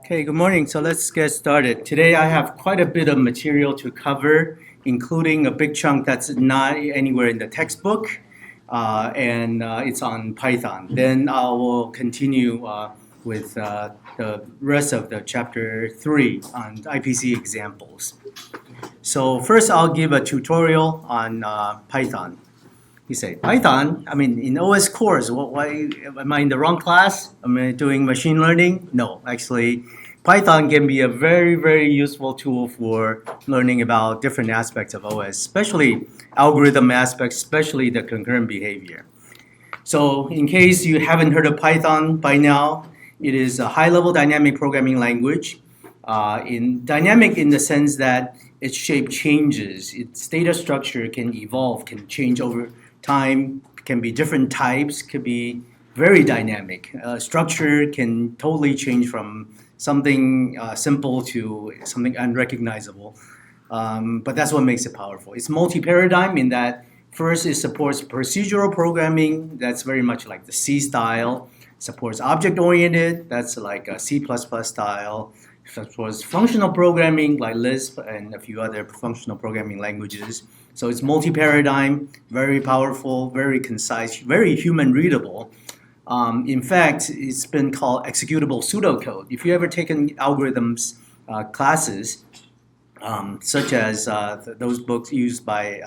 Okay, good morning. So let's get started. Today I have quite a bit of material to cover, including a big chunk that's not anywhere in the textbook, and it's on Python. Then I will continue with the rest of the chapter 3 on IPC examples. So first I'll give a tutorial on Python. You say, Python? I mean, in OS course, why am I in the wrong class? Am I doing machine learning? No, actually, Python can be a very, very useful tool for learning about different aspects of OS, especially algorithm aspects, especially the concurrent behavior. So in case you haven't heard of Python by now, it is a high-level dynamic programming language. Dynamic in the sense that its shape changes, its data structure can evolve, can change over time, can be different types, could be very dynamic. Structure can totally change from something simple to something unrecognizable. But that's what makes it powerful. It's multi-paradigm in that first it supports procedural programming, that's very much like the C style. Supports object-oriented, that's like a C++ style. Supports functional programming like Lisp and a few other functional programming languages. So it's multi-paradigm, very powerful, very concise, very human-readable. In fact, it's been called executable pseudocode. If you ever taken algorithms classes, such as those books used by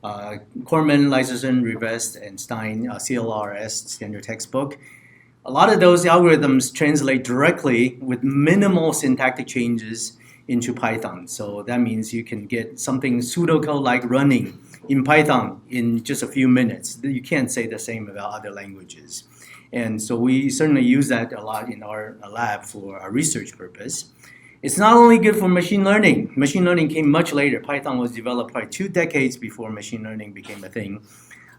Corman, Lyserson, Rivest, and Stein, CLRS, standard textbook, a lot of those algorithms translate directly with minimal syntactic changes into Python. So that means you can get something pseudocode-like running in Python in just a few minutes. You can't say the same about other languages. And so we certainly use that a lot in our lab for our research purpose. It's not only good for machine learning. Machine learning came much later. Python was developed probably 2 decades before machine learning became a thing.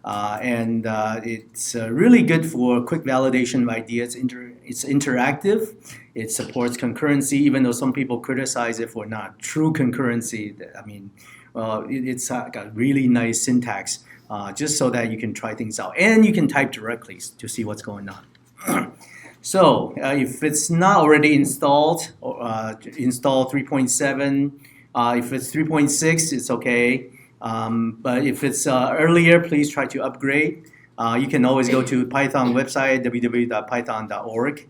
It's really good for quick validation of ideas. It's interactive. It supports concurrency, even though some people criticize it for not true concurrency. I mean, it's got really nice syntax, just so that you can try things out. And you can type directly to see what's going on. So if it's not already installed, install 3.7. If it's 3.6, it's okay. But if it's earlier, please try to upgrade. You can always go to Python website, www.python.org,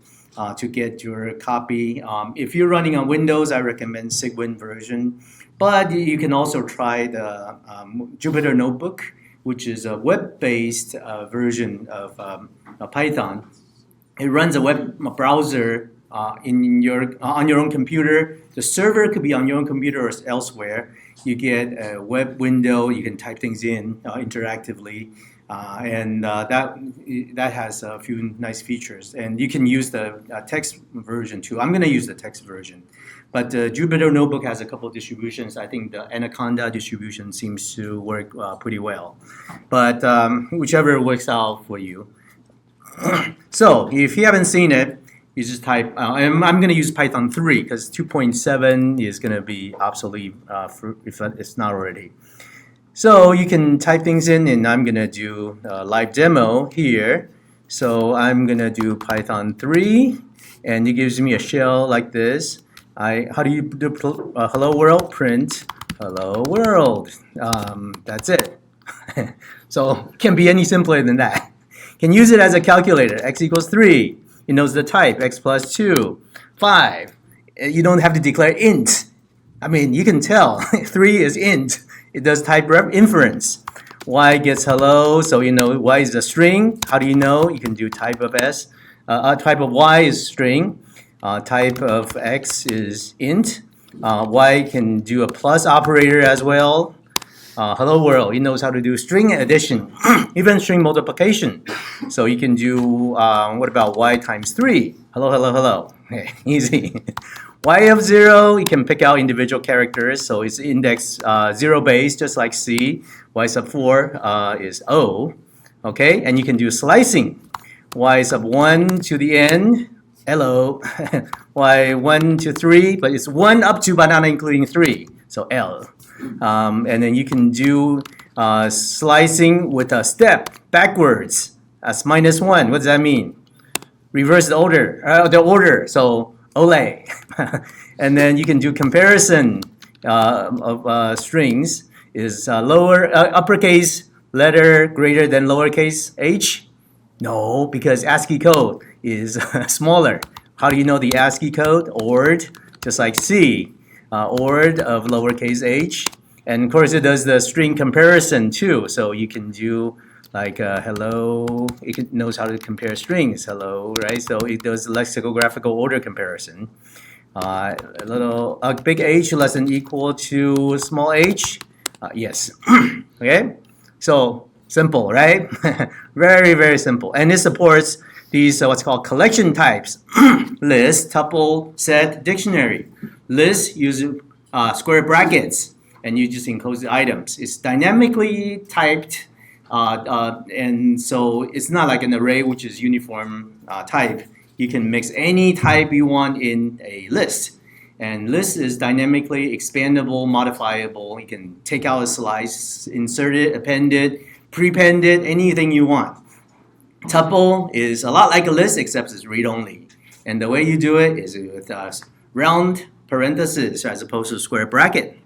to get your copy. If you're running on Windows, I recommend Cygwin version. But you can also try the Jupyter Notebook, which is a web-based version of Python. It runs a web browser on your own computer. The server could be on your own computer or elsewhere. You get a web window. You can type things in interactively, and that has a few nice features. And you can use the text version too. I'm going to use the text version, but Jupyter Notebook has a couple of distributions. I think the Anaconda distribution seems to work pretty well, but whichever works out for you. So if you haven't seen it, you just type, I'm going to use Python 3 because 2.7 is going to be obsolete if it's not already. So you can type things in, and I'm going to do a live demo here. So I'm going to do Python 3, and it gives me a shell like this. How do you do hello world? Print hello world. That's it. So it can't be any simpler than that. Can use it as a calculator. X equals 3. It knows the type, x plus 2, 5. You don't have to declare int. I mean, you can tell 3 is int. It does type inference. Y gets hello, so you know Y is a string. How do you know? You can do type of S. Type of Y is string. Type of X is int. Y can do a plus operator as well. Hello world, he knows how to do string addition, even string multiplication. So you can do, what about y times 3? Hello, hello, hello. Okay, easy. Y of 0, you can pick out individual characters. So it's index 0 base, just like C. Y sub 4 is O. Okay, and you can do slicing. Y sub 1 to the n. Hello. Y 1 to 3, but it's 1 up to but not including 3. So L. And then you can do slicing with a step backwards. That's -1. What does that mean? reverse the order. So ole. And then you can do comparison of strings. Is uppercase letter greater than lowercase h? No, because ASCII code is smaller. How do you know the ASCII code? ORD, just like C, ORD of lowercase h. And of course it does the string comparison too. So you can do like hello, it knows how to compare strings, hello, right? So it does lexicographical order comparison. Big H less than equal to small h. Yes. Okay. So simple, right? Very, very simple. And it supports these what's called collection types: list, tuple, set, dictionary. List uses square brackets, and you just encode the items. It's dynamically typed, and so it's not like an array which is uniform type. You can mix any type you want in a list. And list is dynamically expandable, modifiable. You can take out a slice, insert it, append it, prepend it, anything you want. Tuple is a lot like a list, except it's read-only. And the way you do it is with round parentheses as opposed to square bracket.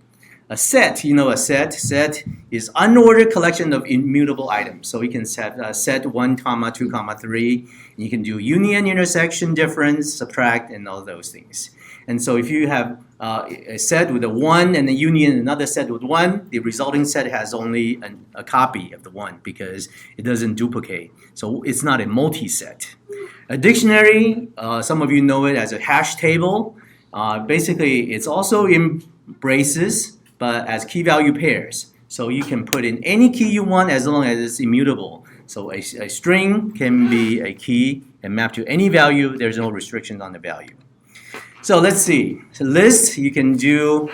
A set, a set is unordered collection of immutable items. So you can set set 1, 2, 3. You can do union, intersection, difference, subtract, and all those things. And so if you have a set with a 1 and a union another set with 1, the resulting set has only a copy of the 1 because it doesn't duplicate. So it's not a multi-set. A dictionary, some of you know it as a hash table. Basically, it's also in braces, but as key value pairs. So you can put in any key you want as long as it's immutable. So a string can be a key and map to any value. There's no restrictions on the value. So let's see. So list, you can do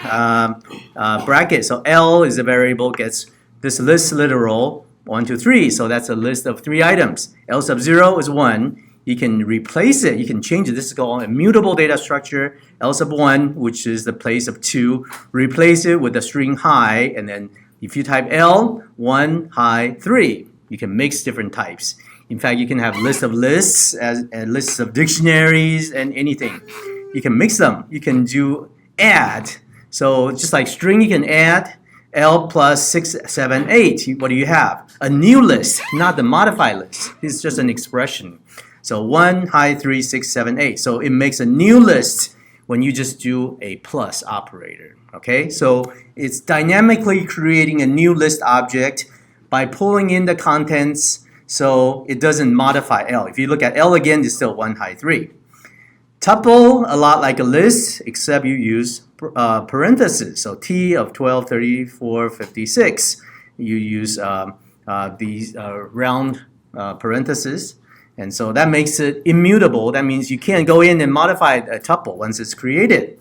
brackets. So L is a variable, gets this list literal 1, 2, 3. So that's a list of 3 items. L sub 0 is 1. You can replace it. You can change it. This is called immutable data structure. L sub 1, which is the place of 2. Replace it with the string high. And then if you type L, 1, high, 3. You can mix different types. In fact, you can have list of lists and lists of dictionaries and anything. You can mix them. You can do add. So just like string, you can add L plus 6, 7, 8. What do you have? A new list, not the modified list. It's just an expression. So 1, high, 3, 6, 7, 8. So it makes a new list when you just do a plus operator. Okay, so it's dynamically creating a new list object by pulling in the contents so it doesn't modify L. If you look at L again, it's still 1, high, 3. Tuple, a lot like a list, except you use parentheses. So T of 12, 34, 56. You use these round parentheses. And so that makes it immutable. That means you can't go in and modify a tuple once it's created.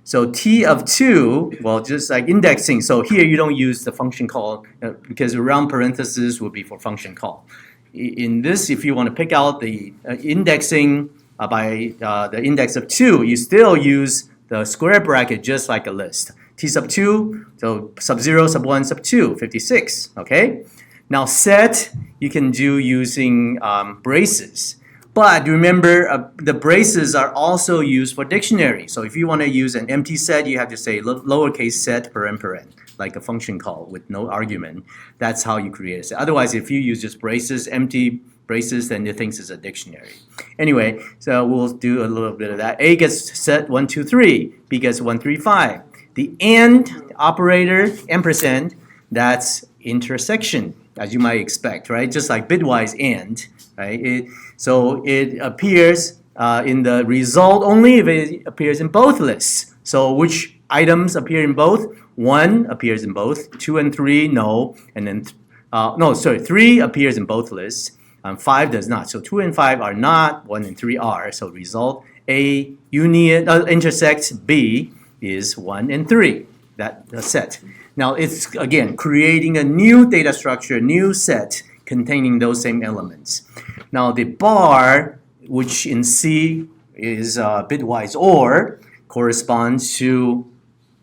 So T of 2, well, just like indexing. So here you don't use the function call because round parentheses would be for function call. In this, if you want to pick out the indexing by the index of 2, you still use the square bracket just like a list. T sub 2, so sub 0, sub 1, sub 2, 56, okay? Now set, you can do using braces. But remember, the braces are also used for dictionary. So if you want to use an empty set, you have to say lowercase set paren, like a function call with no argument. That's how you create a set. Otherwise, if you use just braces, empty braces, then it thinks it's a dictionary. Anyway, so we'll do a little bit of that. A gets set 1, 2, 3. B gets 1, 3, 5. The AND operator, ampersand, that's intersection, as you might expect, right? Just like bitwise AND, right? So it appears in the result only if it appears in both lists. So which items appear in both? 1 appears in both, 2 and 3, no. And then, 3 appears in both lists. 5 does not. So 2 and 5 are not, 1 and 3 are. So result A union intersects B is 1 and 3, that set. Now it's, again, creating a new data structure, new set containing those same elements. Now the bar, which in C is bitwise OR, corresponds to,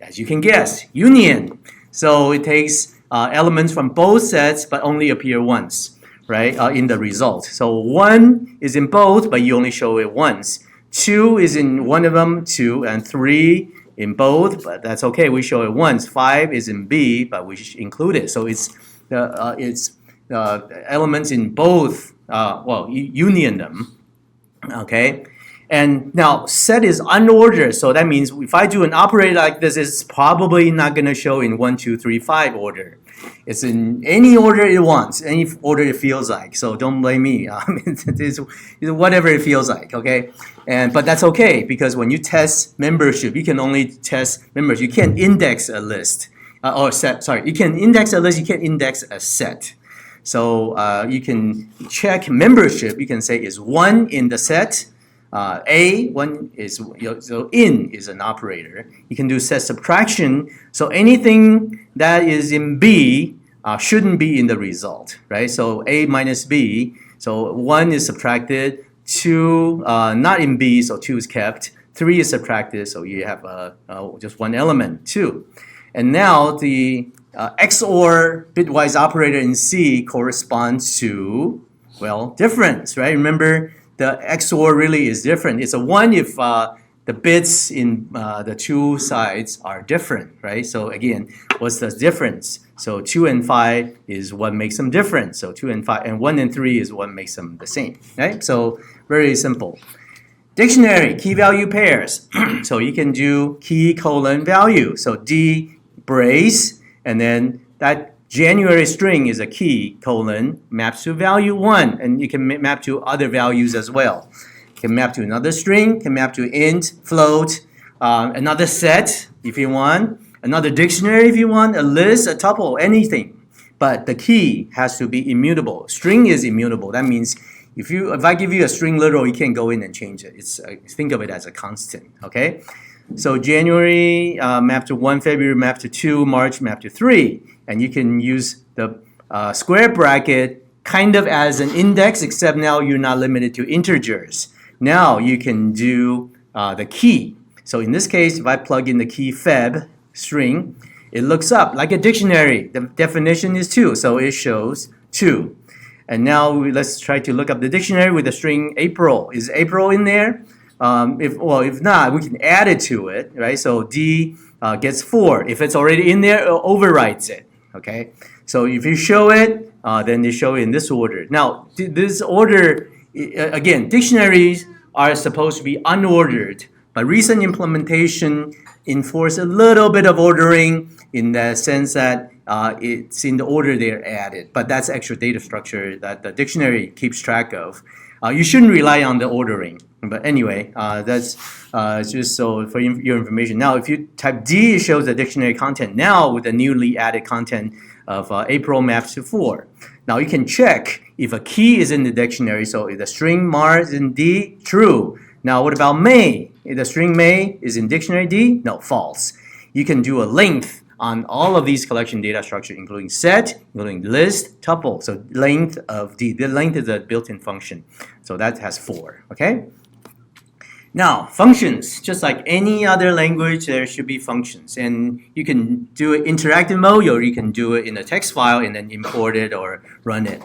as you can guess, union. So it takes elements from both sets but only appear once. right, in the result. So 1 is in both, but you only show it once. 2 is in one of them, 2, and 3 in both, but that's okay. We show it once. 5 is in B, but we include it. So it's elements in both. Union them. Okay. And now set is unordered, so that means if I do an operator like this, it's probably not going to show in 1, 2, 3, 5 order. It's in any order it wants, any order it feels like. So don't blame me. It's whatever it feels like. Okay, but that's okay because when you test membership, you can only test members. You can't index a list or set. Sorry, you can index a list. You can't index a set. So you can check membership. You can say is 1 in the set. One is so in is an operator. You can do set subtraction. So anything that is in B shouldn't be in the result, right? So A minus B. So 1 is subtracted. 2 not in B, so 2 is kept. 3 is subtracted, so you have just one element, 2. And now the XOR bitwise operator in C corresponds to, well, difference, right? Remember, the XOR really is different. It's a 1 if the bits in the two sides are different, right? So again, what's the difference? So 2 and 5 is what makes them different. So 2 and 5, and 1 and 3 is what makes them the same, right? So very simple. Dictionary, key value pairs. So you can do key colon value. So D brace, and then that January string is a key colon maps to value 1, and you can map to other values as well. You can map to another string, can map to int, float, another set if you want, another dictionary if you want, a list, a tuple, anything. But the key has to be immutable. String is immutable. That means if I give you a string literal, you can't go in and change it. Think of it as a constant. Okay. So January map to 1, February map to 2, March map to 3. And you can use the square bracket kind of as an index, except now you're not limited to integers. Now you can do the key. So in this case, if I plug in the key feb string, it looks up like a dictionary. The definition is 2, so it shows 2. And now let's try to look up the dictionary with the string April. Is April in there? If not, we can add it to it, right? So D gets 4. If it's already in there, it overwrites it. Okay, so if you show it, then you show it in this order. Now, this order, again, dictionaries are supposed to be unordered, but recent implementation enforce a little bit of ordering in the sense that it's in the order they're added, but that's extra data structure that the dictionary keeps track of. You shouldn't rely on the ordering. But anyway, that's just so for your information. Now, if you type D, it shows the dictionary content. Now, with the newly added content of April maps to 4. Now, you can check if a key is in the dictionary. So if the string Mars is in D, true. Now, what about May? If the string May is in dictionary D, no, false. You can do a length on all of these collection data structure, including set, including list, tuple. So length of D. The length is a built-in function. So that has 4, okay? Now, functions, just like any other language, there should be functions. And you can do it interactive mode, or you can do it in a text file and then import it or run it.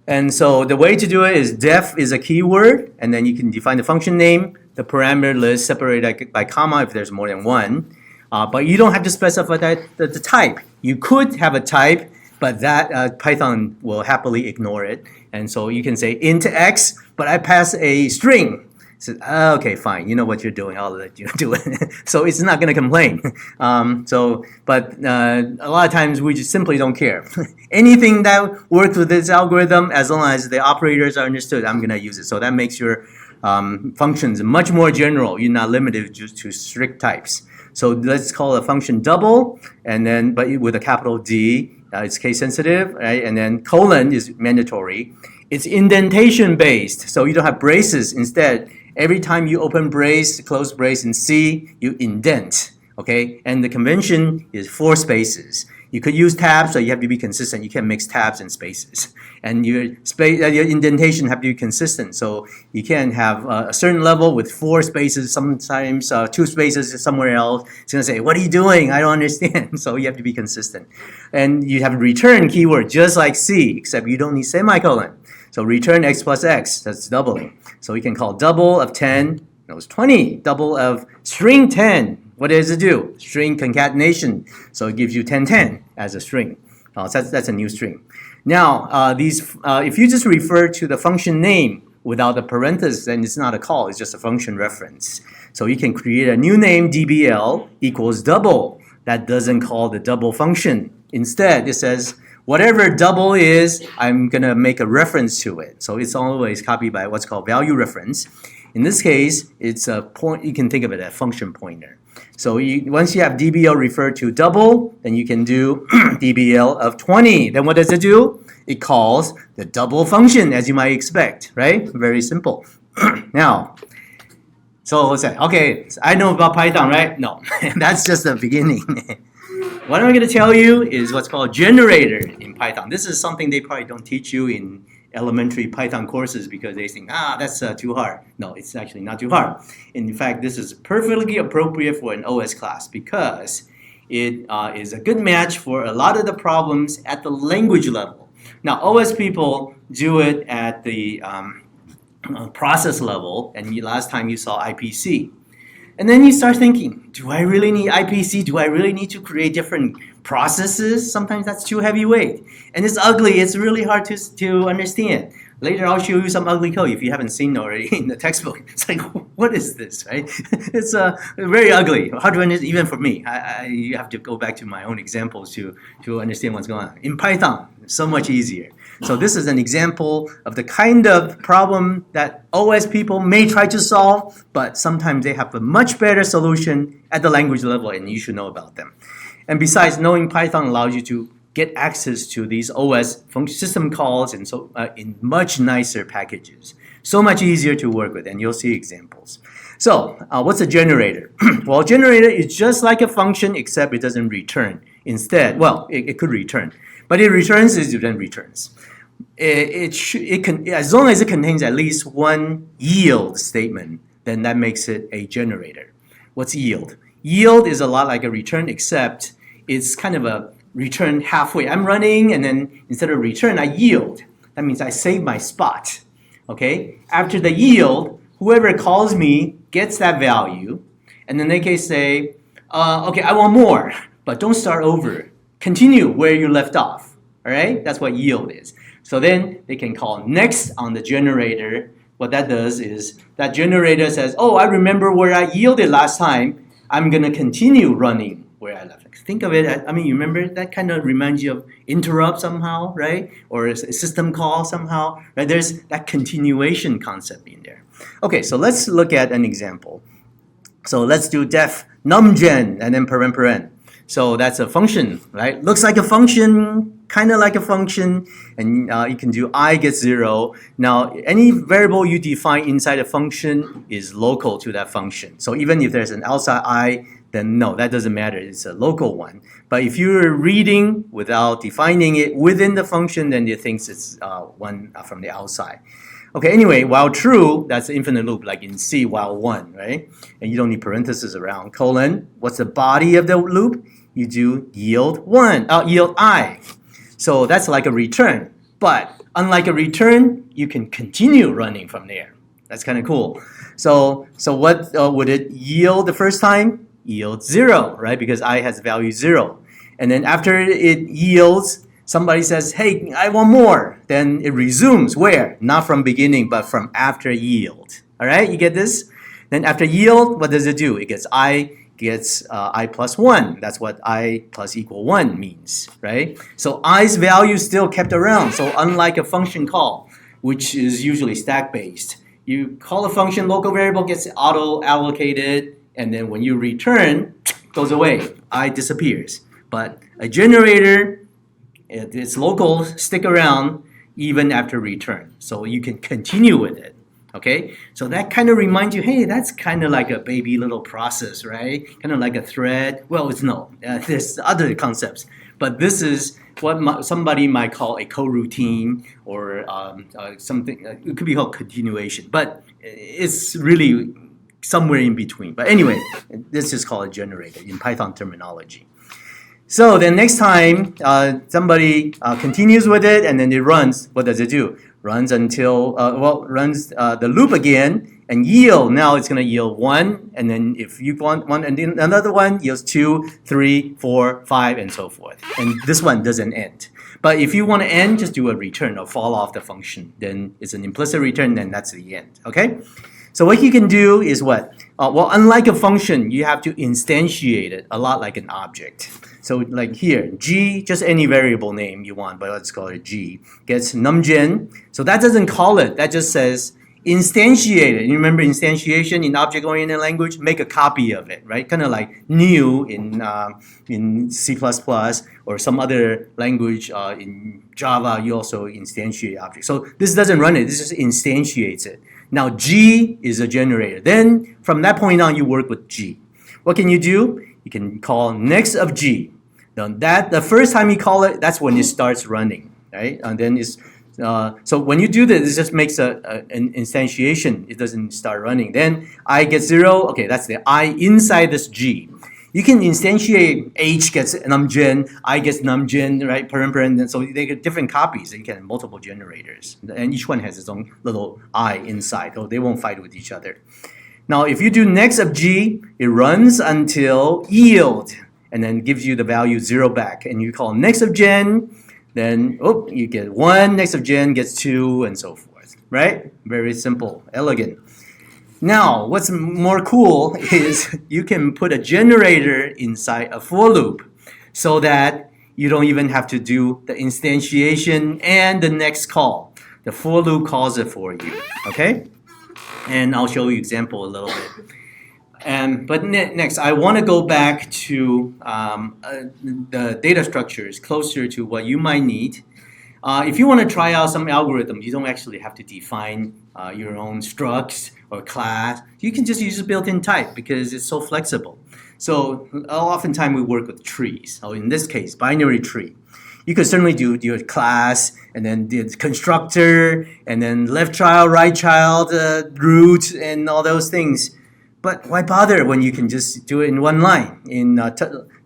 And so the way to do it is def is a keyword, and then you can define the function name, the parameter list separated by comma if there's more than one. But you don't have to specify the type. You could have a type, but that Python will happily ignore it. And so you can say int x, but I pass a string. Says, okay, fine. You know what you're doing. I'll let you do it. So it's not going to complain. But a lot of times we just simply don't care. Anything that works with this algorithm, as long as the operators are understood, I'm going to use it. So that makes your functions much more general. You're not limited just to strict types. So let's call a function double, and then but with a capital D, it's case sensitive, right? And then colon is mandatory. It's indentation based, so you don't have braces. Instead, every time you open brace, close brace in C, you indent, okay? And the convention is 4 spaces. You could use tabs, but you have to be consistent. You can't mix tabs and spaces. And your indentation have to be consistent. So you can't have a certain level with 4 spaces, sometimes 2 spaces somewhere else. It's going to say, what are you doing? I don't understand. So you have to be consistent. And you have a return keyword, just like C, except you don't need semicolon. So return x plus x, that's doubling. So we can call double of 10, that was 20. Double of string 10. What does it do? String concatenation. So it gives you 1010 as a string. So that's a new string. Now, if you just refer to the function name without the parenthesis, then it's not a call. It's just a function reference. So you can create a new name, dbl equals double. That doesn't call the double function. Instead, it says, whatever double is, I'm going to make a reference to it. So it's always copied by what's called value reference. In this case, it's a point. You can think of it as a function pointer. So once you have dbl referred to double, then you can do dbl of 20. Then what does it do? It calls the double function, as you might expect, right? Very simple. Now, so let's say, okay, I know about Python, right? No, that's just the beginning. What I'm going to tell you is what's called generator in Python. This is something they probably don't teach you in elementary Python courses because they think, that's too hard. No, it's actually not too hard. In fact, this is perfectly appropriate for an OS class because it is a good match for a lot of the problems at the language level. Now, OS people do it at the process level, and last time you saw IPC. And then you start thinking, do I really need IPC? Do I really need to create different processes? Sometimes that's too heavyweight. And it's ugly. It's really hard to understand. Later, I'll show you some ugly code if you haven't seen already in the textbook. It's like, what is this, right? It's very ugly. Hard to understand, even for me. You have to go back to my own examples to understand what's going on. In Python, so much easier. So this is an example of the kind of problem that OS people may try to solve, but sometimes they have a much better solution at the language level, and you should know about them. And besides, knowing Python allows you to get access to these OS system calls and so in much nicer packages. So much easier to work with, and you'll see examples. So what's a generator? Well, a generator is just like a function, except it doesn't return. Instead, well, it could return, but it returns is it then returns. It can, as long as it contains at least one yield statement, then that makes it a generator. What's yield? Yield is a lot like a return, except it's kind of a return halfway. I'm running, and then instead of return, I yield. That means I save my spot. Okay? After the yield, whoever calls me gets that value, and then they can say, okay, I want more, but don't start over. Continue where you left off. All right? That's what yield is. So then they can call next on the generator. What that does is that generator says, oh, I remember where I yielded last time. I'm going to continue running where I left. Think of it, I mean, you remember that kind of reminds you of interrupt somehow, right? Or a system call somehow, right? There's that continuation concept in there. Okay, so let's look at an example. So let's do def numgen and then paren. So that's a function, right? Looks like a function, kind of like a function, and you can do I gets 0. Now, any variable you define inside a function is local to that function. So even if there's an outside I, then no, that doesn't matter. It's a local one. But if you're reading without defining it within the function, then it thinks it's one from the outside. Okay, anyway, while true, that's an infinite loop, like in C, while 1, right? And you don't need parentheses around. Colon, what's the body of the loop? You do yield 1, yield I. So that's like a return. But unlike a return, you can continue running from there. That's kind of cool. So what would it yield the first time? Yield 0, right? Because I has value 0. And then after it yields, somebody says, hey, I want more. Then it resumes where? Not from beginning, but from after yield. All right, you get this? Then after yield, what does it do? It gets I plus 1. That's what I plus equal 1 means, right? So I's value is still kept around. So unlike a function call, which is usually stack-based, you call a function, local variable gets auto-allocated, and then when you return, it goes away. I disappears. But a generator, its local stick around even after return. So you can continue with it. Okay? So that kind of reminds you, hey, that's kind of like a baby little process, right? Kind of like a thread. Well, it's no. There's other concepts. But this is what somebody might call a coroutine or something. It could be called continuation, but it's really somewhere in between. But anyway, this is called a generator in Python terminology. So then next time somebody continues with it and then it runs, what does it do? Runs until, runs the loop again and yield. Now it's going to yield 1, and then if you want one, and then another one yields 2, 3, 4, 5, and so forth. And this one doesn't end. But if you want to end, just do a return or fall off the function. Then it's an implicit return, then that's the end. Okay? So what you can do is what? Well, unlike a function, you have to instantiate it a lot like an object. So like here, g, just any variable name you want, but let's call it g, gets numgen. So that doesn't call it. That just says instantiate it. You remember instantiation in object-oriented language? Make a copy of it, right? Kind of like new in C++ or some other language in Java, you also instantiate objects. So this doesn't run it. This just instantiates it. Now G is a generator. Then from that point on, you work with G. What can you do? You can call next of G. Now the first time you call it, that's when it starts running, right? And then it's so when you do this, it just makes an instantiation. It doesn't start running. Then I gets 0. Okay, that's the I inside this G. You can instantiate H gets numgen, I gets numgen, right? Paren, and so they get different copies. You can have multiple generators, and each one has its own little I inside, so they won't fight with each other. Now, if you do next of G, it runs until yield, and then gives you the value 0 back. And you call next of gen, then you get 1. Next of gen gets 2, and so forth. Right? Very simple, elegant. Now, what's more cool is you can put a generator inside a for loop so that you don't even have to do the instantiation and the next call. The for loop calls it for you, okay? And I'll show you example a little bit. But next, I want to go back to the data structures closer to what you might need. If you want to try out some algorithm, you don't actually have to define your own structs or class. You can just use a built-in type because it's so flexible. So oftentimes we work with trees. So in this case, binary tree. You could certainly do your class and then the constructor and then left child, right child, root, and all those things. But why bother when you can just do it in one line in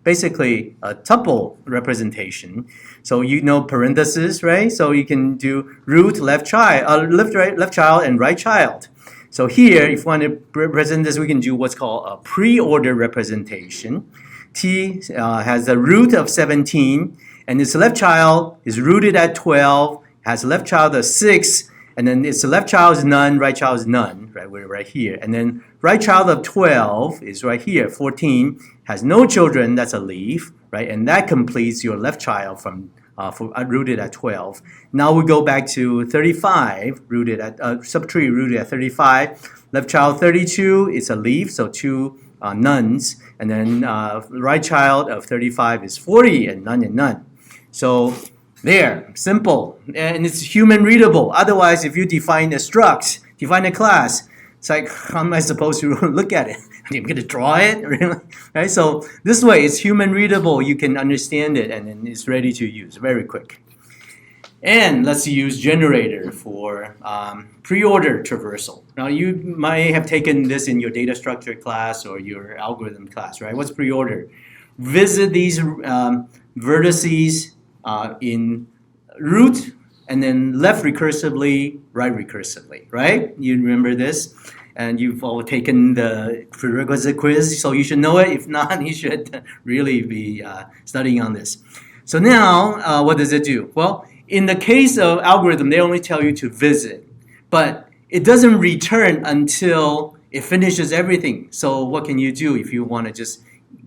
basically a tuple representation. So you know parentheses, right? So you can do root, left child, left child, and right child. So here, if you want to represent this, we can do what's called a pre-order representation. T has a root of 17, and its left child is rooted at 12, has a left child of 6, and then its left child is none, right child is none, right? We're right here. And then right child of 12 is right here, 14, has no children, that's a leaf, right? And that completes your left child from rooted at 12. Now we go back to 35, rooted at subtree rooted at 35. Left child 32 is a leaf, so 2 nuns. And then right child of 35 is 40, and none. So there, simple, and it's human readable. Otherwise, if you define a struct, define a class, it's like, how am I supposed to look at it? I'm going to draw it, really? Right? So this way, it's human readable. You can understand it, and then it's ready to use very quick. And let's use generator for pre-order traversal. Now, you might have taken this in your data structure class or your algorithm class, right? What's pre-order? Visit these vertices in root, and then left recursively, right recursively, right? You remember this? And you've all taken the prerequisite quiz, so you should know it. If not, you should really be studying on this. So now, what does it do? Well, in the case of algorithm, they only tell you to visit, but it doesn't return until it finishes everything. So what can you do if you want to just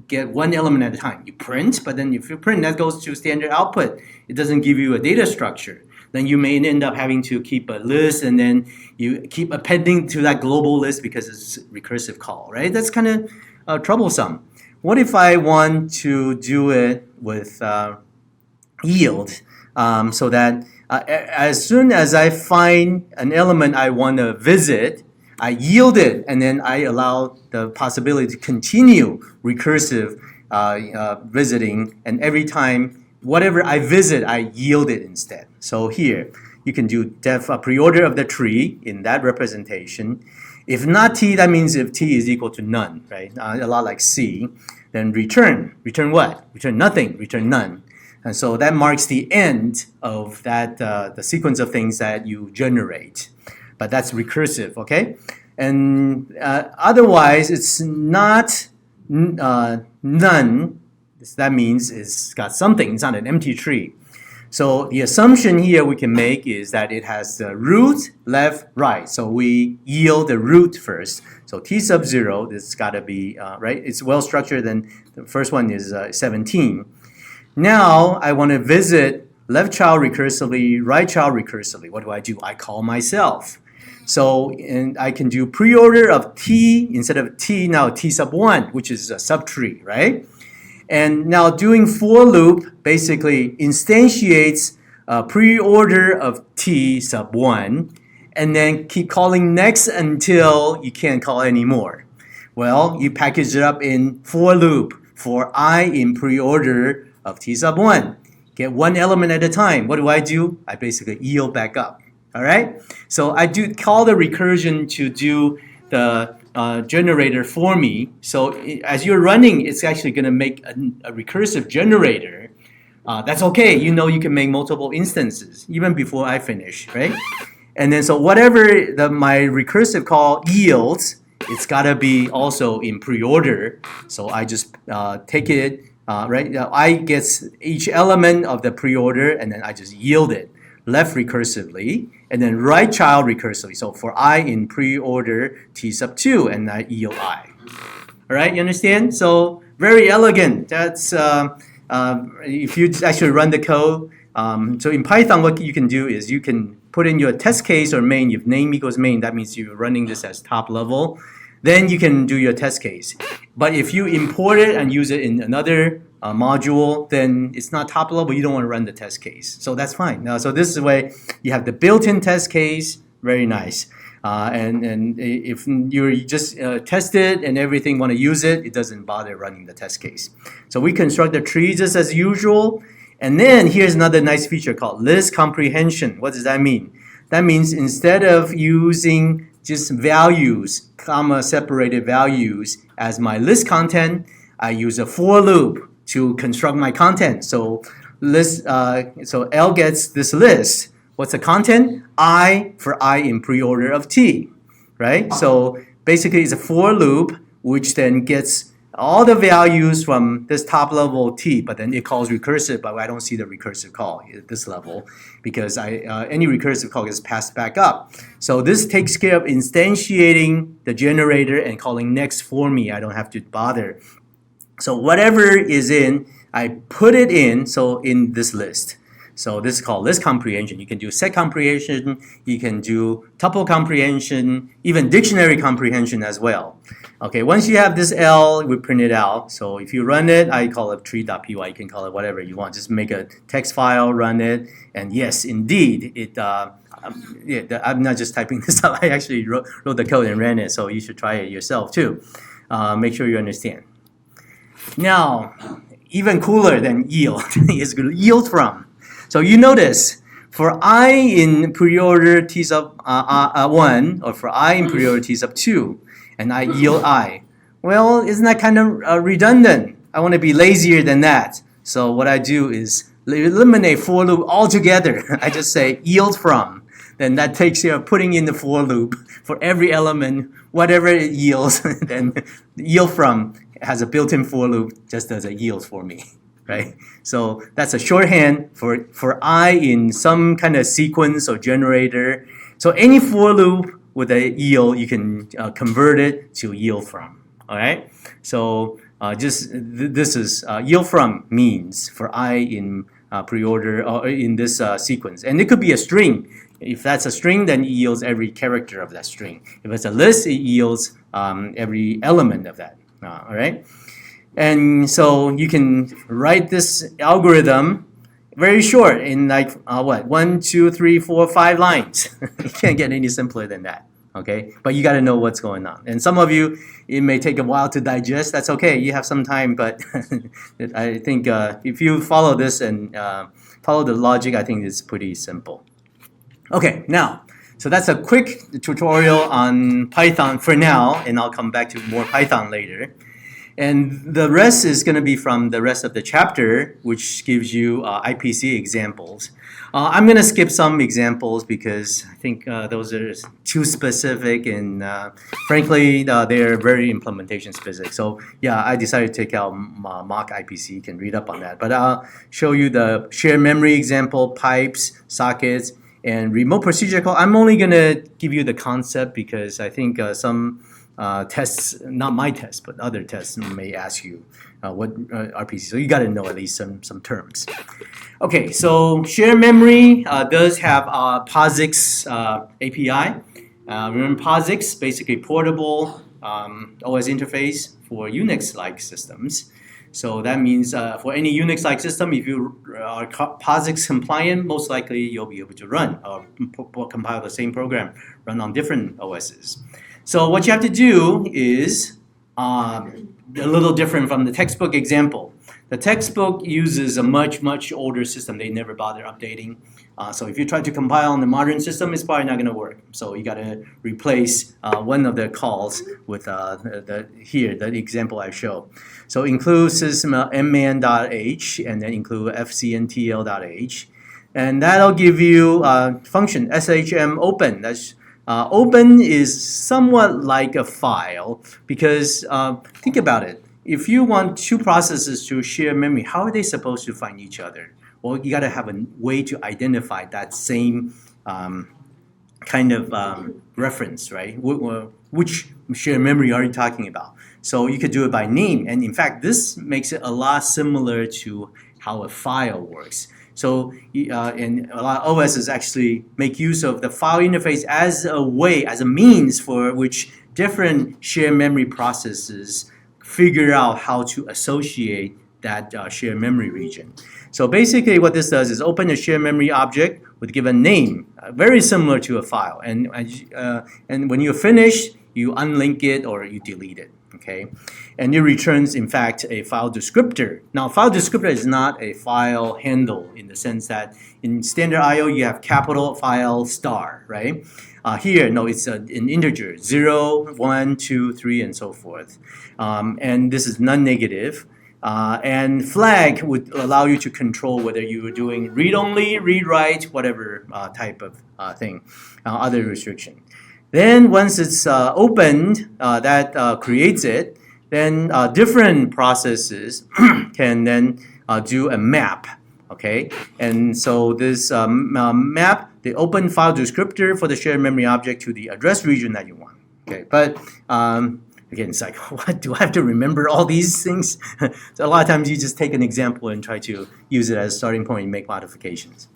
get one element at a time? You print, but then if you print, that goes to standard output. It doesn't give you a data structure. Then you may end up having to keep a list, and then you keep appending to that global list because it's a recursive call, right? That's kind of troublesome. What if I want to do it with yield, so that as soon as I find an element I want to visit, I yield it, and then I allow the possibility to continue recursive visiting, and every time whatever I visit, I yield it instead. So here, you can do def preorder of the tree in that representation. If not t, that means if t is equal to none, right? A lot like C. Then return. Return what? Return nothing. Return none. And so that marks the end of that the sequence of things that you generate. But that's recursive, okay? And otherwise, it's not none. That means it's got something. It's not an empty tree. So the assumption here we can make is that it has the root, left, right. So we yield the root first. So t sub 0, this has got to be, right? It's well structured, and the first one is 17. Now I want to visit left child recursively, right child recursively. What do? I call myself. So and I can do preorder of t instead of t, now t sub 1, which is a subtree, right? And now doing for loop basically instantiates a preorder of t sub 1 and then keep calling next until you can't call anymore. Well, you package it up in for loop for I in preorder of t sub 1. Get one element at a time. What do? I basically yield back up. All right? So I do call the recursion to do the generator for me. So as you're running, it's actually going to make a recursive generator. That's okay. You know you can make multiple instances even before I finish, right? And then so whatever my recursive call yields, it's got to be also in preorder. So I just take it, right? I gets each element of the preorder, and then I just yield it. Left recursively, and then right child recursively. So for I in preorder t sub 2, and I yield I. All right, you understand? So very elegant. That's if you actually run the code. So in Python, what you can do is you can put in your test case or main. If name equals main, that means you're running this as top level. Then you can do your test case. But if you import it and use it in another module, then it's not top level. You don't want to run the test case. So that's fine. So this is the way you have the built-in test case. Very nice. And if you just test it and everything, want to use it, it doesn't bother running the test case. So we construct the tree just as usual. And then here's another nice feature called list comprehension. What does that mean? That means instead of using just values, comma separated values as my list content, I use a for loop to construct my content. So list, so L gets this list. What's the content? I for I in preorder of T, right? So basically it's a for loop which then gets all the values from this top level T, but then it calls recursive, but I don't see the recursive call at this level because any recursive call gets passed back up. So this takes care of instantiating the generator and calling next for me. I don't have to bother. So whatever is in, I put it in, so in this list. So this is called list comprehension. You can do set comprehension, you can do tuple comprehension, even dictionary comprehension as well. Okay, once you have this L, we print it out. So if you run it, I call it tree.py. You can call it whatever you want. Just make a text file, run it, and yes, indeed, it. I'm not just typing this up. I actually wrote the code and ran it. So you should try it yourself too. Make sure you understand. Now, even cooler than yield is yield from. So you notice for I in preorder t sub 1 or for I in preorder t sub 2 and I yield I. Well, isn't that kind of redundant? I want to be lazier than that. So what I do is eliminate for loop altogether. I just say yield from. Then that takes care of putting in the for loop for every element, whatever it yields. Then yield from has a built-in for loop, just does a yield for me. Right? So that's a shorthand for I in some kind of sequence or generator. So any for loop with a yield, you can convert it to yield from. All right? So this is yield from means for I in preorder or in this sequence. And it could be a string. If that's a string, then it yields every character of that string. If it's a list, it yields every element of that. All right? And so you can write this algorithm very short in like 1, 2, 3, 4, 5 lines. You can't get any simpler than that. Okay, but you got to know what's going on. And some of you, it may take a while to digest. That's okay. You have some time, but I think if you follow this and follow the logic, I think it's pretty simple. Okay, now, so that's a quick tutorial on Python for now, and I'll come back to more Python later. And the rest is going to be from the rest of the chapter, which gives you IPC examples. I'm going to skip some examples because I think those are too specific, and frankly, they're very implementation specific. So yeah, I decided to take out mock IPC. You can read up on that. But I'll show you the shared memory example, pipes, sockets, and remote procedure call. I'm only going to give you the concept because I think some tests, not my test, but other tests may ask you what RPC. So you got to know at least some terms. Okay, so shared memory does have POSIX API. Remember POSIX, basically portable OS interface for Unix-like systems. So that means for any Unix-like system, if you are POSIX compliant, most likely you'll be able to run or compile the same program, run on different OSs. So what you have to do is a little different from the textbook example. The textbook uses a much older system. They never bother updating. So if you try to compile on the modern system, it's probably not going to work. So you got to replace one of the calls with the example I show. So include system mman.h and then include fcntl.h. And that'll give you function shm open. That's open is somewhat like a file because think about it. If you want two processes to share memory, how are they supposed to find each other? Well, you got to have a way to identify that same kind of reference, right? Which shared memory are you talking about? So you could do it by name. And in fact, this makes it a lot similar to how a file works. So and a lot of OSs actually make use of the file interface as a way, as a means for which different shared memory processes figure out how to associate that shared memory region. So basically what this does is open a shared memory object with a given name, very similar to a file. And when you're finished, you unlink it or you delete it. Okay, and it returns, in fact, a file descriptor. Now, file descriptor is not a file handle in the sense that in standard I/O you have capital file star, right? Here, no, it's an integer, 0, 1, 2, 3, and so forth. And this is non-negative. And flag would allow you to control whether you were doing read-only, read-write, whatever type of thing, other restriction. Then once it's opened, that creates it. Then different processes can then do a map. Okay, and so this map, the open file descriptor for the shared memory object to the address region that you want. Okay, but again, it's like, what do I have to remember all these things? So a lot of times you just take an example and try to use it as a starting point and make modifications.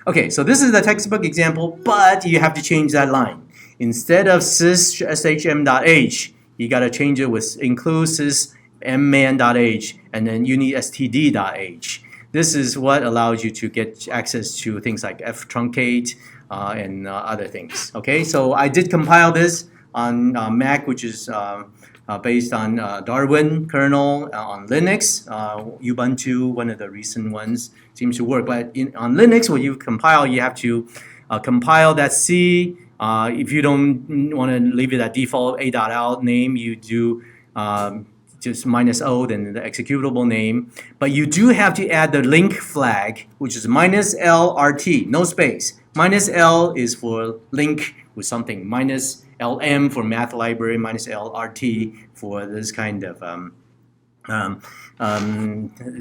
Okay, so this is the textbook example, but you have to change that line. Instead of sys shm.h, you got to change it with include sys mman.h and then you need std.h. This is what allows you to get access to things like ftruncate and other things. Okay, so I did compile this on Mac, which is based on Darwin kernel, on Linux, Ubuntu, one of the recent ones, seems to work. But on Linux, when you compile, you have to compile that C. If you don't want to leave it at default a.l name, you do just -o, then the executable name. But you do have to add the link flag, which is -lrt, no space. -l is for link with something, -lm for math library, -lrt for this kind of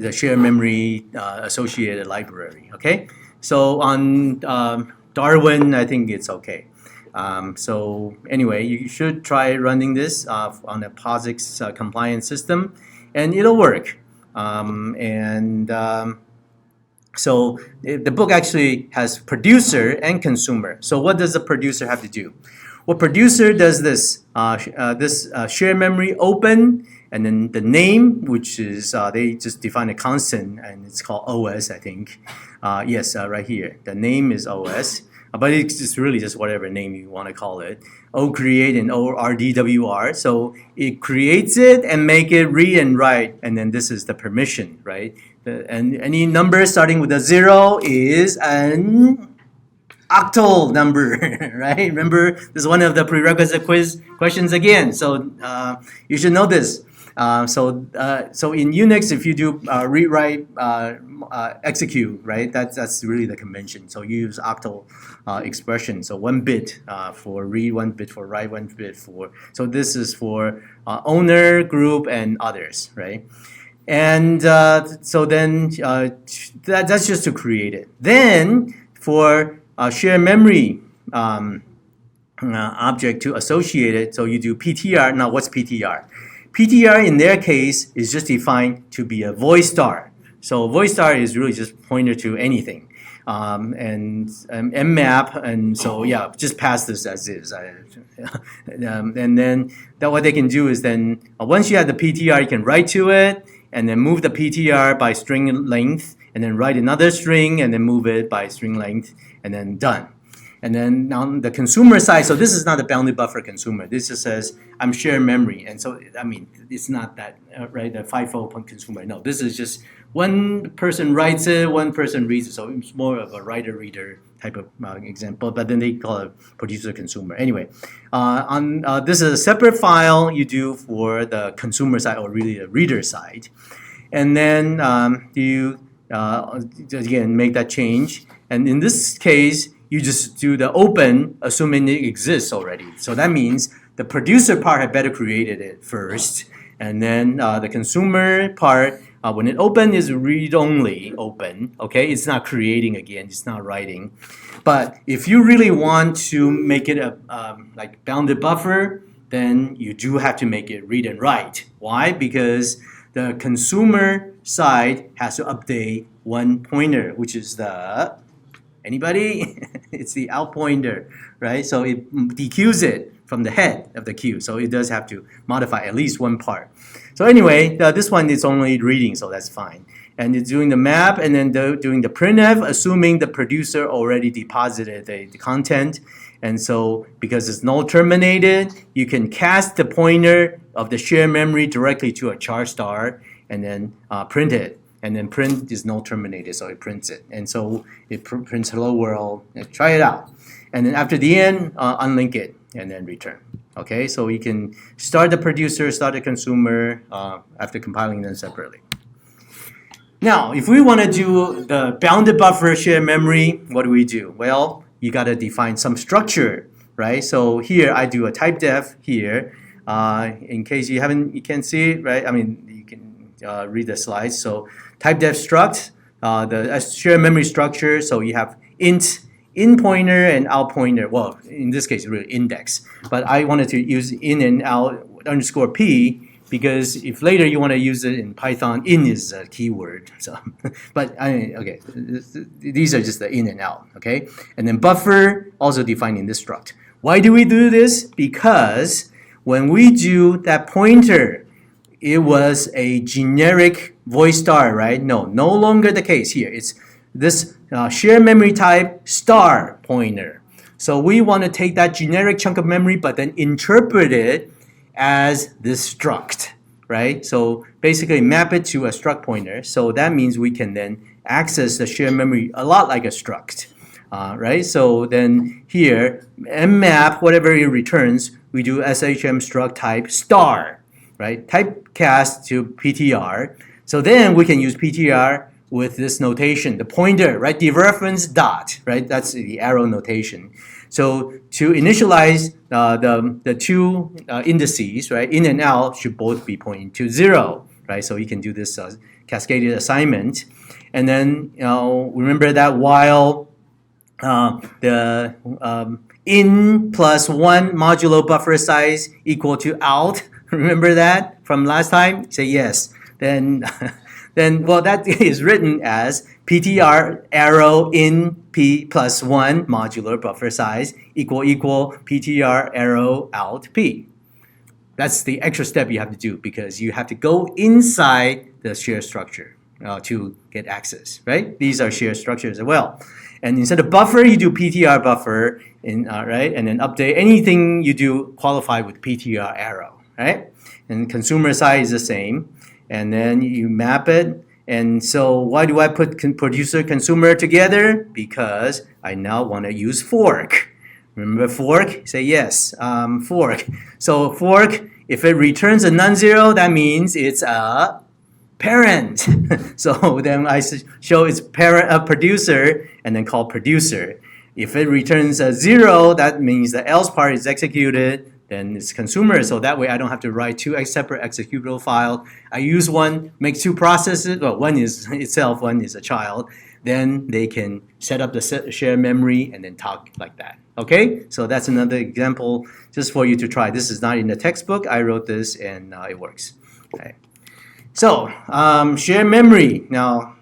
the shared memory associated library. Okay, so on Darwin, I think it's okay. So anyway, you should try running this on a POSIX compliant system, and it'll work. So the book actually has producer and consumer. So what does the producer have to do? Well, producer does this, shared memory open, and then the name, which is, they just define a constant, and it's called OS, I think. Yes, right here. The name is OS. but it's really just whatever name you want to call it. O create and O RDWR. So it creates it and make it read and write, and then this is the permission, right? And any number starting with a 0 is an octal number, right? Remember, this is one of the prerequisite quiz questions again. So you should know this. So in Unix, if you do read, write, execute, right? That's really the convention. So you use octal expression. So 1 bit for read, 1 bit for write, 1 bit for. So this is for owner, group, and others, right? And so then that's just to create it. Then for share memory object to associate it, so you do PTR. Now what's PTR? PTR in their case is just defined to be a voice star. So voice star is really just pointer to anything. And mmap, and so yeah, just pass this as is. And then what they can do is then once you have the PTR, you can write to it, and then move the PTR by string length, and then write another string, and then move it by string length, and then done. And then on the consumer side, so this is not a bounded buffer consumer. This just says I'm sharing memory, and so I mean it's not that right, the FIFO consumer. No, this is just one person writes it, one person reads it. So it's more of a writer-reader type of example. But then they call it producer-consumer. Anyway, this is a separate file you do for the consumer side, or really the reader side, and then you again make that change. And in this case, you just do the open, assuming it exists already. So that means the producer part had better created it first, and then the consumer part, when it open, is read-only open. Okay, it's not creating again, it's not writing. But if you really want to make it a like bounded buffer, then you do have to make it read and write. Why? Because the consumer side has to update one pointer, which is the anybody? It's the out pointer, right? So it dequeues it from the head of the queue. So it does have to modify at least one part. So anyway, this one is only reading, so that's fine. And it's doing the map, and then doing the printf, assuming the producer already deposited the content. And so because it's null terminated, you can cast the pointer of the shared memory directly to a char star, and then print it. And then print is null terminated, so it prints it. And so it prints hello world. Try it out. And then after the end, unlink it and then return. Okay, so you can start the producer, start the consumer after compiling them separately. Now, if we want to do the bounded buffer shared memory, what do? Well, you got to define some structure, right? So here I do a type def here. In case you can't see it, right? I mean, you can read the slides. So type def struct, the shared memory structure. So you have int in pointer and out pointer. Well, in this case, really index. But I wanted to use in and out underscore p because if later you want to use it in Python, in is a keyword. So, but okay, these are just the in and out. Okay, and then buffer also defined in this struct. Why do we do this? Because when we do that pointer, it was a generic voice star, right? No longer the case here. It's this shared memory type star pointer. So we want to take that generic chunk of memory, but then interpret it as this struct, right? So basically map it to a struct pointer. So that means we can then access the shared memory a lot like a struct, right? So then here, mmap, whatever it returns, we do shm struct type star, right? Typecast to PTR. So then we can use PTR with this notation, the pointer, right? Dereference dot, right? That's the arrow notation. So to initialize the two indices, right? In and out should both be pointing to 0, right? So you can do this cascaded assignment. And then remember that while the in plus 1 modulo buffer size equal to out, remember that from last time? Say yes. Then well, that is written as PTR arrow in P plus 1 modular buffer size equal PTR arrow out P. That's the extra step you have to do because you have to go inside the shared structure. to get access, right? These are shared structures as well. And instead of buffer, you do PTR buffer, right? And then update anything you do qualify with PTR arrow, right? And consumer side is the same. And then you map it. And so why do I put producer consumer together? Because I now want to use fork. Remember fork? Say yes, fork. So fork, if it returns a non-zero, that means it's a parent. So then I show it's parent producer and then call producer. If it returns a 0, that means the else part is executed. Then it's consumer, so that way I don't have to write two separate executable files. I use one, make two processes. Well, one is itself, one is a child. Then they can set up the shared memory and then talk like that. Okay, so that's another example just for you to try. This is not in the textbook. I wrote this and it works. Okay. So shared memory. Now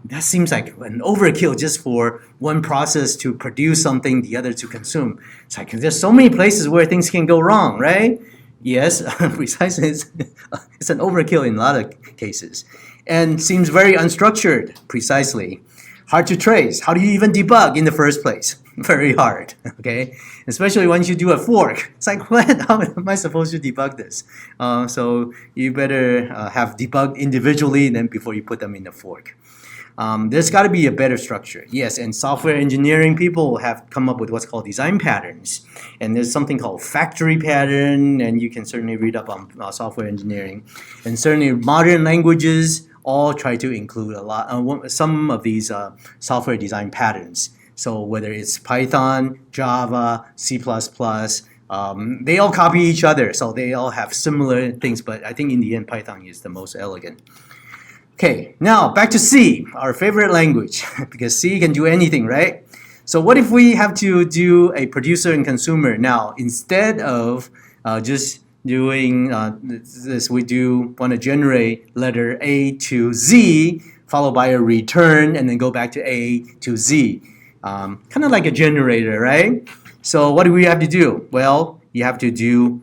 that seems like an overkill just for one process to produce something, the other to consume. It's like there's so many places where things can go wrong, right? Yes, precisely. It's an overkill in a lot of cases. And seems very unstructured, precisely. Hard to trace. How do you even debug in the first place? Very hard, okay? Especially once you do a fork. It's like, what? How am I supposed to debug this? So you better have debugged individually then before you put them in the fork. There's got to be a better structure. Yes, and software engineering people have come up with what's called design patterns. And there's something called factory pattern, and you can certainly read up on software engineering. And certainly modern languages all try to include some of these software design patterns. So whether it's Python, Java, C++, they all copy each other. So they all have similar things, but I think in the end Python is the most elegant. Okay, now back to C, our favorite language, because C can do anything, right? So what if we have to do a producer and consumer? Now, instead of just doing this, we want to generate letter A to Z, followed by a return, and then go back to A to Z. Kind of like a generator, right? So what do we have to do? Well, you have to do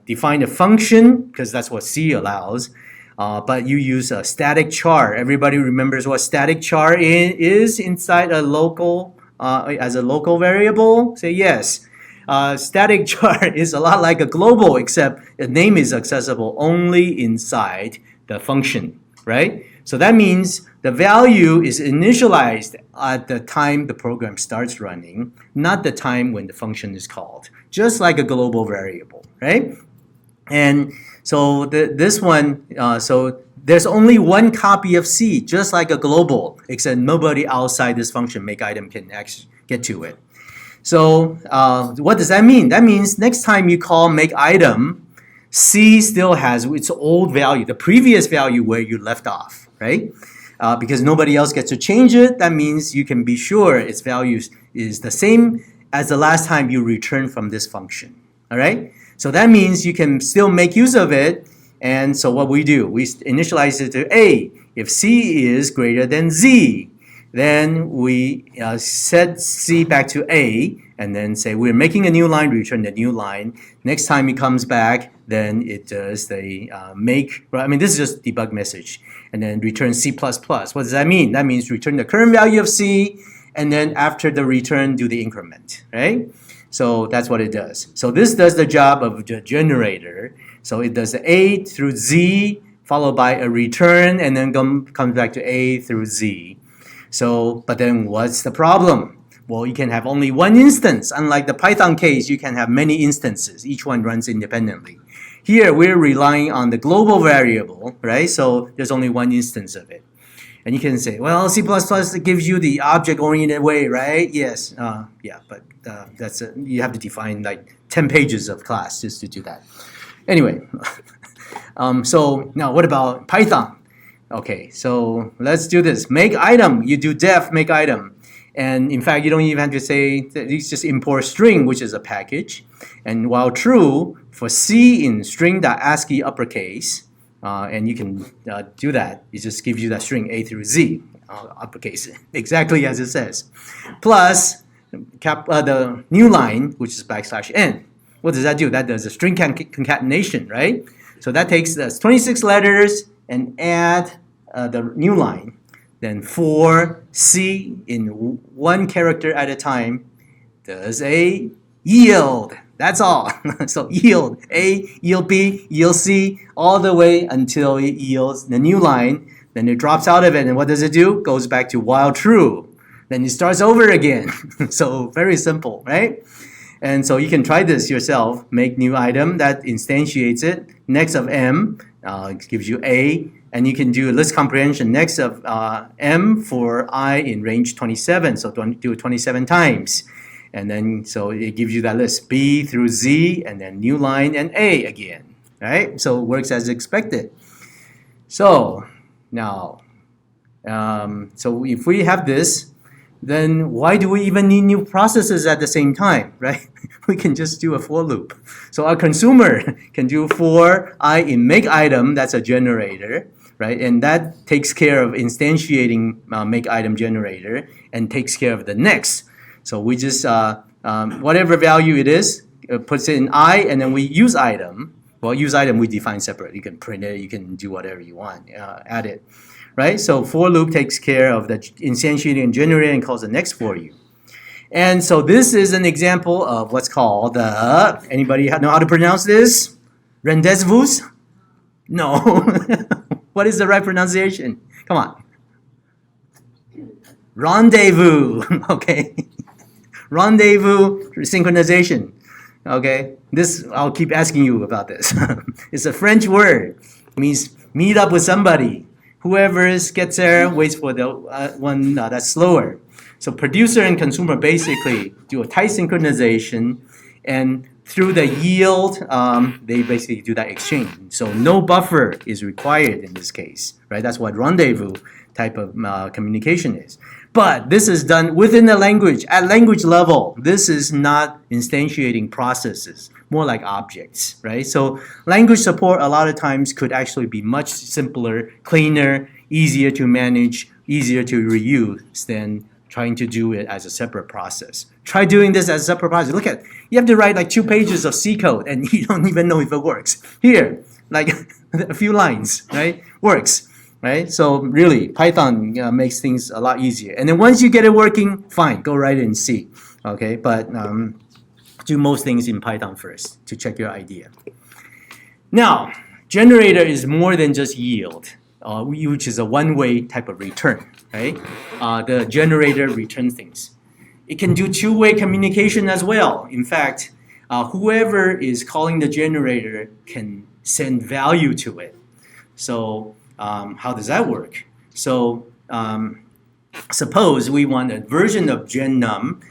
define a function, because that's what C allows. But you use a static char. Everybody remembers what static char is inside a local, as a local variable? Say yes. Static char is a lot like a global, except the name is accessible only inside the function, right? So that means the value is initialized at the time the program starts running, not the time when the function is called, just like a global variable, right? And so this one, so there's only one copy of C, just like a global, except nobody outside this function make item can actually get to it. So what does that mean? That means next time you call make item, C still has its old value, the previous value where you left off, right? Because nobody else gets to change it, that means you can be sure its value is the same as the last time you returned from this function, all right? So that means you can still make use of it. And so what we do, we initialize it to A. If C is greater than Z, then we set C back to A and then say we're making a new line, return the new line. Next time it comes back, then it does the this is just debug message. And then return C++. What does that mean? That means return the current value of C, and then after the return, do the increment, right? So that's what it does. So this does the job of the generator. So it does the A through Z, followed by a return, and then comes back to A through Z. So, but then what's the problem? Well, you can have only one instance. Unlike the Python case, you can have many instances. Each one runs independently. Here, we're relying on the global variable, right? So there's only one instance of it. And you can say, well, C++ gives you the object-oriented way, right? Yes, yeah, but you have to define like 10 pages of class just to do that. Anyway, so now what about Python? Okay, so let's do this. Make item, you do def make item. And in fact, you don't even have to say, you just import string, which is a package. And while true, for C in string.ascii uppercase, and you can do that. It just gives you that string A through Z, uppercase, exactly as it says. Plus the new line, which is \n. What does that do? That does a string concatenation, right? So that takes the 26 letters and add the new line, then for C in one character at a time does a yield. That's all. So yield A, yield B, yield C, all the way until it yields the new line. Then it drops out of it, and what does it do? Goes back to while true. Then it starts over again. So very simple, right? And so you can try this yourself. Make new item that instantiates it. Next of M gives you A. And you can do a list comprehension next of M for I in range 27. So do it 27 times. And then so it gives you that list. B through Z, and then new line and A again. Right? So it works as expected. So now, so if we have this, then why do we even need new processes at the same time, right? We can just do a for loop. So our consumer can do for I in make item, that's a generator, right? And that takes care of instantiating make item generator and takes care of the next. So we just, whatever value it is, puts it in I, and then we use item. Well, use item we define separate. You can print it, you can do whatever you want, add it. Right? So for loop takes care of the instantiating and generating and calls the next for you. And so this is an example of what's called the, anybody know how to pronounce this? Rendezvous? No. What is the right pronunciation? Come on. Rendezvous. Okay. Rendezvous synchronization. Okay. This, I'll keep asking you about this. It's a French word. It means meet up with somebody. Whoever gets there waits for the one that's slower. So producer and consumer basically do a tight synchronization, and through the yield, they basically do that exchange. So no buffer is required in this case, right? That's what rendezvous type of communication is. But this is done within the language, at language level. This is not instantiating processes, more like objects, right? So language support a lot of times could actually be much simpler, cleaner, easier to manage, easier to reuse than trying to do it as a separate process. Try doing this as a separate process. Look at, you have to write like 2 pages of C code and you don't even know if it works. Here, like a few lines, right? Works. Right? So really, Python makes things a lot easier. And then once you get it working, fine, go write it in C. Okay, but do most things in Python first to check your idea. Now, generator is more than just yield, which is a one-way type of return. Right? The generator returns things. It can do two-way communication as well. In fact, whoever is calling the generator can send value to it. So how does that work? So suppose we want a version of genNum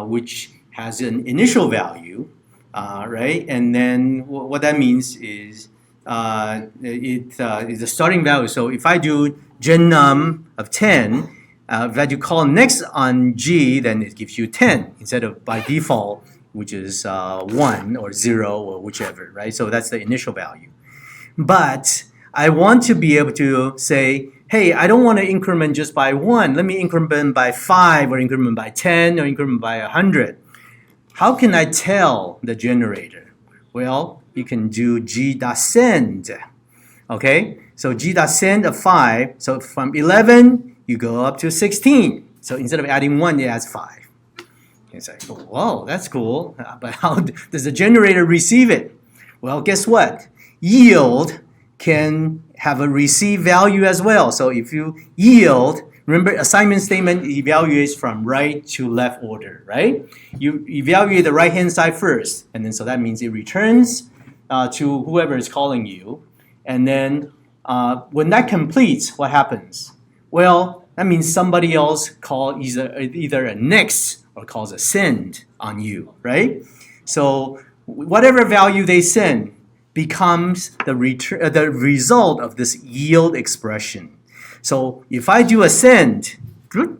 which has an initial value, right? And then what that means is it is the starting value. So if I do genNum of 10, if I do call next on G, then it gives you 10 instead of by default, which is 1 or 0 or whichever, right? So that's the initial value. But I want to be able to say, hey, I don't want to increment just by 1. Let me increment by 5 or increment by 10 or increment by 100. How can I tell the generator? Well, you can do g.send. Okay, so g.send of 5. So from 11, you go up to 16. So instead of adding 1, it adds 5. It's like, whoa, that's cool. But how does the generator receive it? Well, guess what? Yield can have a receive value as well. So if you yield, remember assignment statement evaluates from right to left order, right? You evaluate the right-hand side first, and then so that means it returns to whoever is calling you. And then when that completes, what happens? Well, that means somebody else calls either a next or calls a send on you, right? So whatever value they send becomes the result of this yield expression. So if I do a send,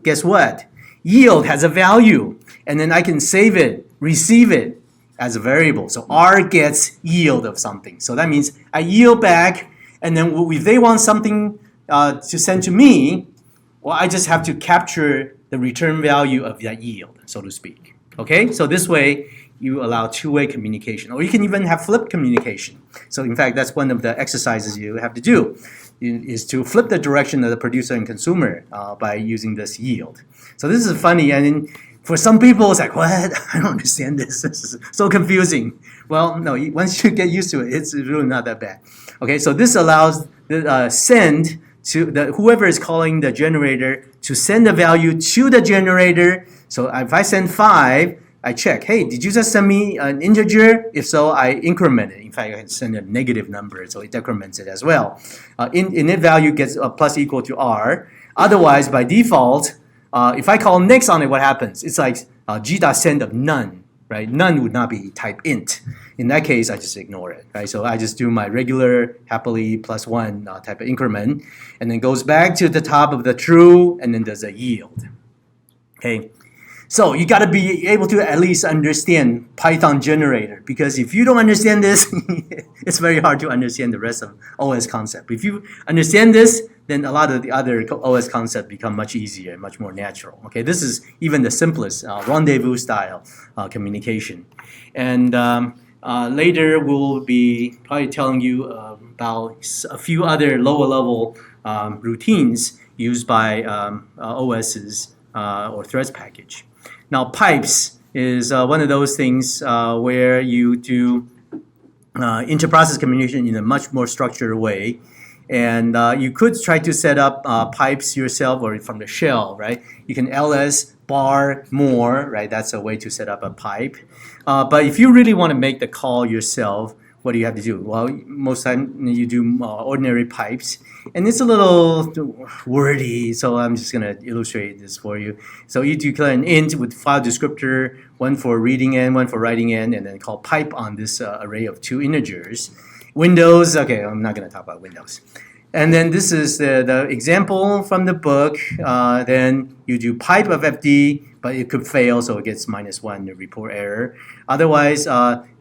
guess what? Yield has a value, and then I can save it, receive it as a variable. So R gets yield of something. So that means I yield back, and then if they want something to send to me, well, I just have to capture the return value of that yield, so to speak. Okay, so this way you allow two-way communication, or you can even have flip communication. So in fact, that's one of the exercises you have to do, is to flip the direction of the producer and consumer by using this yield. So this is funny, and for some people, it's like, what? I don't understand this. This is so confusing. Well, no, once you get used to it, it's really not that bad. Okay, so this allows the send to whoever is calling the generator to send the value to the generator. So if I send 5, I check, hey, did you just send me an integer? If so, I increment it. In fact, I can send a negative number, so it decrements it as well. Init value gets plus equal to r. Otherwise, by default, if I call next on it, what happens? It's like g.send of none, right? None would not be type int. In that case, I just ignore it, right? So I just do my regular happily +1 type of increment, and then goes back to the top of the true, and then does a yield. Okay. So you got to be able to at least understand Python generator, because if you don't understand this, it's very hard to understand the rest of OS concept. If you understand this, then a lot of the other OS concepts become much easier and much more natural. Okay, this is even the simplest rendezvous style communication. And later we'll be probably telling you about a few other lower level routines used by OS's or threads package. Now, pipes is one of those things where you do interprocess communication in a much more structured way. And you could try to set up pipes yourself or from the shell, right? You can ls bar more, right? That's a way to set up a pipe. But if you really want to make the call yourself, what do you have to do? Well, most time you do ordinary pipes, and it's a little wordy, so I'm just going to illustrate this for you. So you declare an int with file descriptor, one for reading end, one for writing end, and then call pipe on this array of 2 integers. Windows, okay, I'm not going to talk about Windows. And then this is the example from the book. Then you do pipe of FD, but it could fail, so it gets -1 to report error. Otherwise,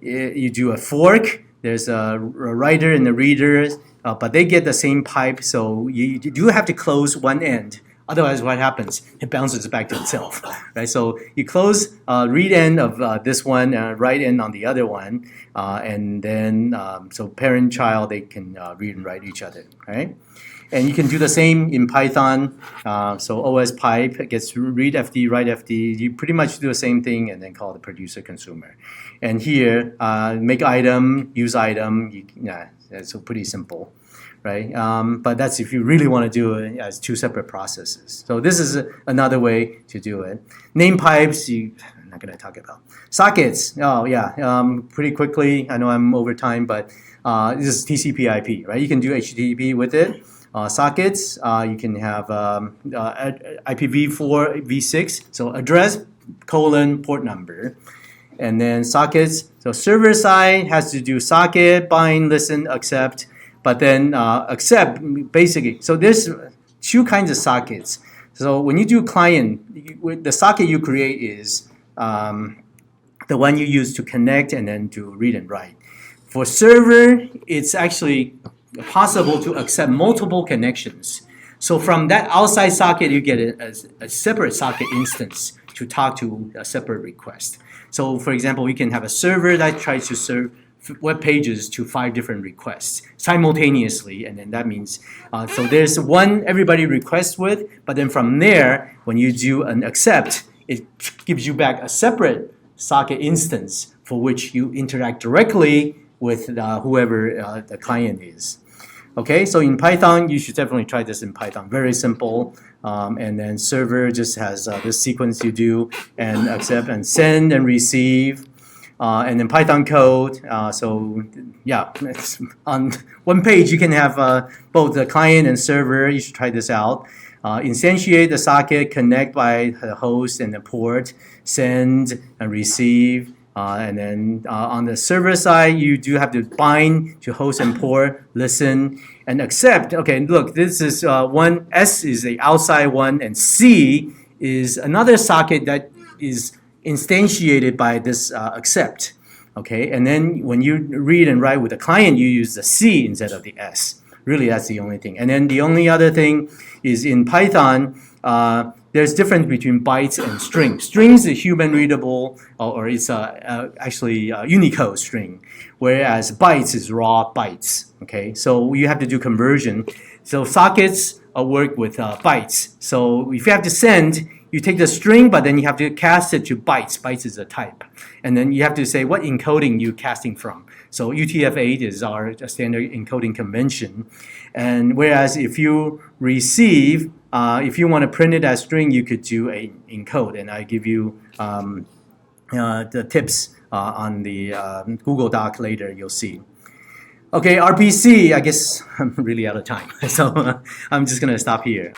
you do a fork. There's a writer and a reader, but they get the same pipe, so you do have to close one end. Otherwise, what happens? It bounces back to itself, right? So you close read end of this one, write end on the other one, and then so parent-child, they can read and write each other, right? And you can do the same in Python. So OS pipe gets read FD, write FD. You pretty much do the same thing and then call the producer consumer. And here, make item, use item. It's pretty simple, right? But that's if you really want to do it as 2 separate processes. So this is another way to do it. Name pipes, I'm not going to talk about. Sockets, oh yeah, pretty quickly. I know I'm over time, but this is TCP/IP, right? You can do HTTP with it. Sockets, you can have IPv4, v6, so address, port number. And then sockets, so server side has to do socket, bind, listen, accept, but then accept, basically. So there's 2 kinds of sockets. So when you do client, the socket you create is the one you use to connect and then to read and write. For server, it's actually possible to accept multiple connections. So from that outside socket, you get a separate socket instance to talk to a separate request. So for example, we can have a server that tries to serve web pages to 5 different requests simultaneously, and then that means so there's one everybody requests with, but then from there, when you do an accept, it gives you back a separate socket instance for which you interact directly with whoever the client is. Okay, so in Python, you should definitely try this in Python. Very simple. And then server just has this sequence you do, and accept and send and receive. And then Python code. So yeah, on one page you can have both the client and server. You should try this out. Instantiate the socket, connect by the host and the port, send and receive. And then on the server side, you do have to bind to host and port, listen, and accept. Okay, look, this is one, S is the outside one, and C is another socket that is instantiated by this accept. Okay, and then when you read and write with the client, you use the C instead of the S. Really, that's the only thing. And then the only other thing is in Python, there's difference between bytes and string. Strings is human readable, or it's actually a Unicode string, whereas bytes is raw bytes. Okay, so you have to do conversion. So sockets work with bytes. So if you have to send, you take the string, but then you have to cast it to bytes. Bytes is a type. And then you have to say what encoding you're casting from. So UTF-8 is our standard encoding convention. And whereas if you receive, if you want to print it as string, you could do a encode. And I give you the tips on the Google Doc later, you'll see. Okay, RPC, I guess I'm really out of time. So I'm just going to stop here.